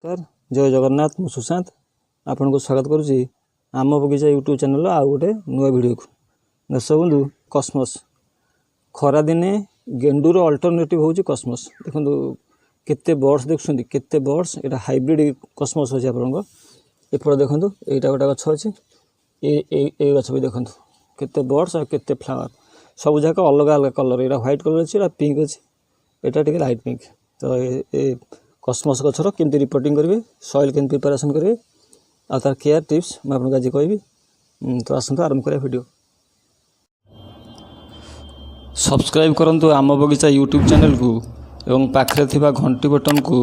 नमस्कार जय जगन्नाथ मु सुशांत आपन को स्वागत करुच्ची आम बगीचा यूट्यूब चैनल आउ गोटे नुआ वीडियो को दर्शक बंधु कस्मस खरा दिने गेंडूर अल्टरनेटिव हूँ कस्मस देखो केते बर्ड्स देखुं केते बर्ड्स यहाँ हाइब्रिड कस्मस अच्छे आप एपटे देखो यहाँ गोटे गछ अच्छे ये गछ भी देखो केते बर्ड्स और केते फ्लावर सब जाक अलग अलग कलर यहाँ व्हाइट कलर अच्छे पिंक अच्छे यहाँ टे लाइट पिंक तो ये कस्मस गचर केमती रिपोर्टिंग करेंगे सॉइल केमती प्रिपरेशन करेंगे आ तार केयर टिप्स मैं आपको आज कहि तो आसतु आरंभ करिया वीडियो सब्सक्राइब करंतु आम बगीचा यूट्यूब चैनल को एवं पाखरे थिबा घंटी बटन को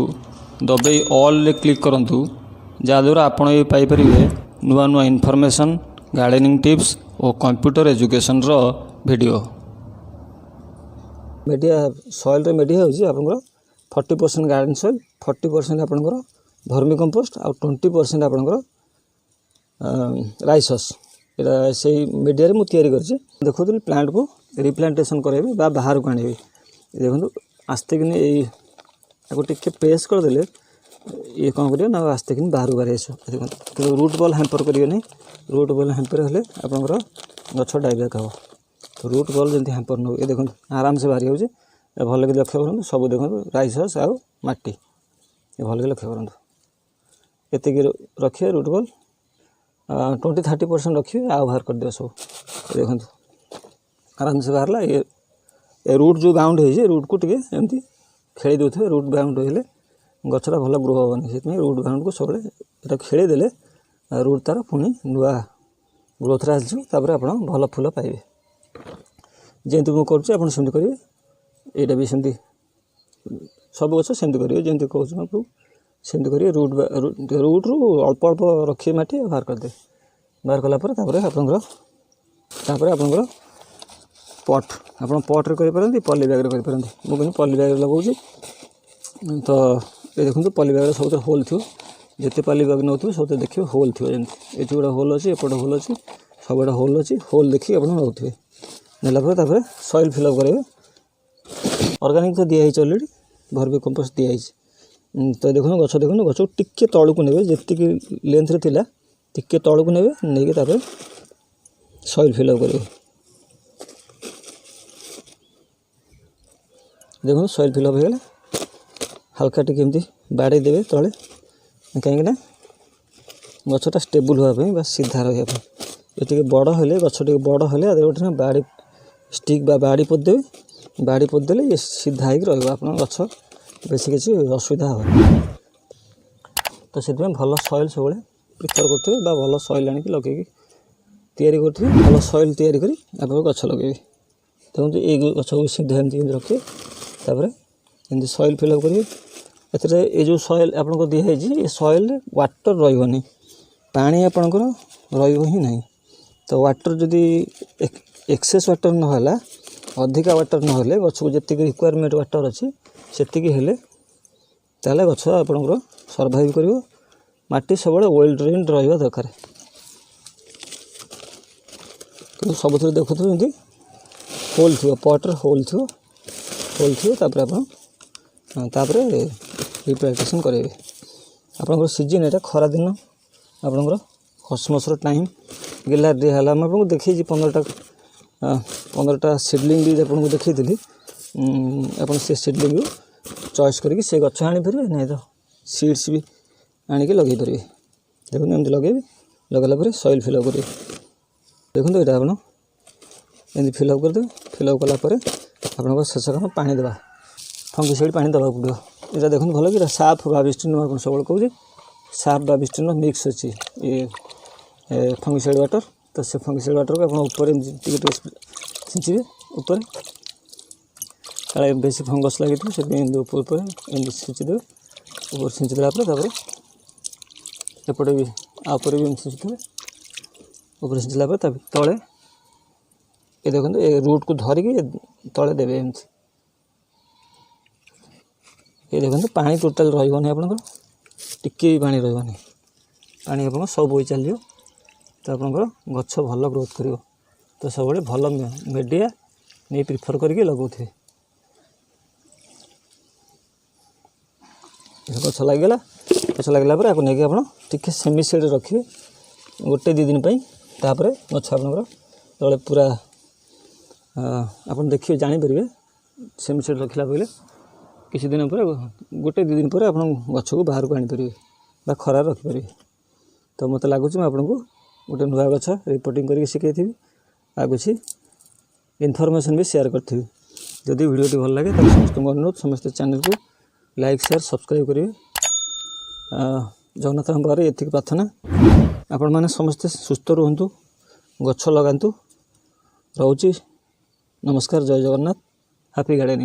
दबाई ऑल रे क्लिक करंतु जहाँद्वारा आपण ये पाइपर नुआ नुआ इनफॉरमेशन गार्डनिंग टिप्स और कंप्यूटर एजुकेशन रो वीडियो मीडिया सॉइल रे मीडिया होची आपनकर 40% गार्डन सॉइल 40% आपनकर भर्मी कंपोस्ट और 20% आपनकर राइसस एटा से मीडिया रे मु तयारी करछि देखोतली प्लांट को रिप्लांटेशन करेबे बा बाहर को आनेबे देखो आस्ते किने एगो टिके प्रेस कर देले ये कौन करियो ना आस्ते किने बाहर बाहर आसो देखो रूट बॉल हैम्पर करियो नै रूट बॉल हैम्पर हेले आपनकर गछ डाइरेक्ट हो तो रूट बॉल जंती हैम्पर न ये देखो आराम से बाहर होउछि भल कि लक्ष्य करूँ सब देखो राइसस आउ माटी ये भल कि लक्ष्य करूँ ये रखिए रूट बॉल 20-30% रखिए आउ बाहर कर दियो सब देखो आराम से बाहरला ये रूट जो बाउंड है रूट को टे एमती खेली दे रूट बाउंड हेले गछटा भल ग्रो हेनी से रूट बाउंड को सब खेली देले रूट तार पुणी नुआ ग्रोथ आसपर आप भल फूल पाइबे जमी मुझे कर सेमती करेंगे यहाँ भी सेमती सब गछ सेमती करेंगे जमी कहूँ आपको सेमती करेंगे रूट रु अल्प अल्प रखिए माटी बाहर करदे बाहर कलापर आपंकर पट आप पट्रे करें पली बैग करें मुझे पली बैग लगाऊँ तो ये देखो पली बैग सब होल थो जिते पली बैग नौ सब देखिए होल थी जमी ये गोटे होल अच्छे एपटे होल अच्छे सब गुड़ा होल अच्छे होल देखिए आप नौथे नेलापर सॉइल फिलअप करेंगे ऑर्गेनिक तो दिखाई अलरेडी भर्मी कंपोस्ट दिखाई तो देखो गछ टिके तलू को ने जी लेंथ रे थिला टिके तलू को ने नहीं सॉइल फिलअप करेंगे देखो सॉइल फिलअप हो गला हल्का टिके बाड़े देवे तले कहीं गछटा स्टेबल होगापी बा सीधा रहा ये बड़ हेले गछ बड़ हेले गोटे बाड़ी स्टिक बा बाड़ी पोदेवे बाड़ी पोदेले ये सीधा ही रहा गछ बेसी किसी असुविधा हो तो से भल सॉइल सब प्रिफर करेंगे भल सॉइल आनिक लगे तैयारी करेंगे भल सॉइल तैयारी करी आप गछ लगे देखो ये गछ को सीधा एमती रखिए तापर एमती सॉइल फिलअप करेंगे ये जो सॉइल आपको दिखाई ये सॉइल वाटर रही पानी आपणकर रही ना तो वाटर जदि एक्सेस वाटर नहला अधिका वाटर नहले गछ को जी रिक्वायरमेंट वाटर अच्छी सेतिकी हेले ताले गछ आपणकर सर्वाइव करिवो माटी सब वेल ड्रेन्ड रहिबा दरकार तो सब देखुथिबे एमती होल थी पट्रे होल थी तापर रिप्लांटेशन करेंगे आपंकर सीजन यहाँ खरा दिन आपंकर कस्मसर टाइम गिलार दिया आपको देखी 15टा सीडलिंग भी आपको देखी आप सीडलिंग चॉइस करके से गछ आनीपर नहीं तो सीड्स भी आणिक लगे पारे देखो एमती लगे लगेगा सॉइल फिलअप करेंगे देखो यहाँ आप फिलअप करदे फिलअप कलापर आप शेष काम पानी देवा फंगिसाइड पानी देवा पड़ो यहाँ देखो भल कि साफ बाबिस्टिन आप सब कहूँ साफ बाबिस्टिन मिक्स अच्छी ये फंगिसाइड वाटर तो से फंगिसाइड वाटर को आप छिंचे ऊपर काले बेसी फंगस लगी से ऊपर छिंचीदे ऊपर छिंचीदेलापर एपटे भी आपर भी छिंचुथे ऊपर छिंचला तले ये देखो ये रूट को धरिकी तले देवे एमती ये देखो पानी टोटाल रही आपंकर टिके भी पानी रही पानी आप सब बोई चलिए तो आपंकर गछ भल ग्रोथ कर तो सब भल मीडिया नहीं प्रिफर करके लगाऊे गछ लगिगला गछ लगला आपको नहीं आप टिके सेमी सेड रखिए गोटे 2 दिन तापर गछ आपंकर तले पूरा आप देखिए जानीपर सेमी सेड रखला पहले किसी दिन पर गोटे 2 दिन पर आप गछ को बाहर को आनीपर खरार रखिपारे। तो मत लगुच आपको गोटे नुआ गछ रिपोर्टिंग करके शिखी आ कुछ इनफॉरमेशन भी शेयर करी। जदि वीडियो भल लगे तो समस्त अनुरोध समस्त चैनल को लाइक शेयर सब्सक्राइब करेंगे। जगन्नाथ पाखे ये प्रार्थना आपण मैंने समस्ते सुस्थ रुहतु गछ लगातु। रोची नमस्कार जय जगन्नाथ हैप्पी गार्डनिंग।